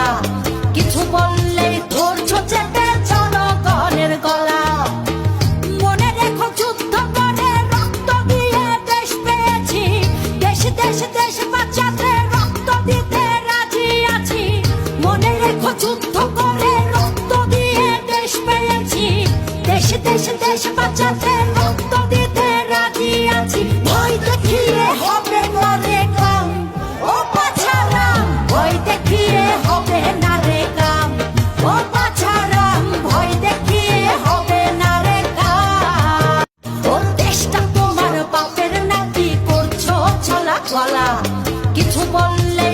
গলা, কিছু বললেই ধরছো চেপে জনগণের গলা। মনে রেখো যুদ্ধ করে রক্ত দিয়ে দেশ পেয়েছি, দেশ দেশ দেশ বাঁচাতে রক্ত দিতে রাজি আছি। মনে রেখো যুদ্ধ করে রক্ত দিয়ে দেশ পেয়েছি, দেশ দেশ দেশ বাঁচাতে রক্ত দিতে রাজি আছি। ভয় দেখিয়ে হবে না রে কাম, ও পাছারাম, ভয় দেখিয়ে হবে না রে কাম, ও পাছারাম, ভয় দেখিয়ে হবে না রে কাম। ও দেশটা তোমার বাপের নাতি, করছো ছলা গলা, কিছু বললে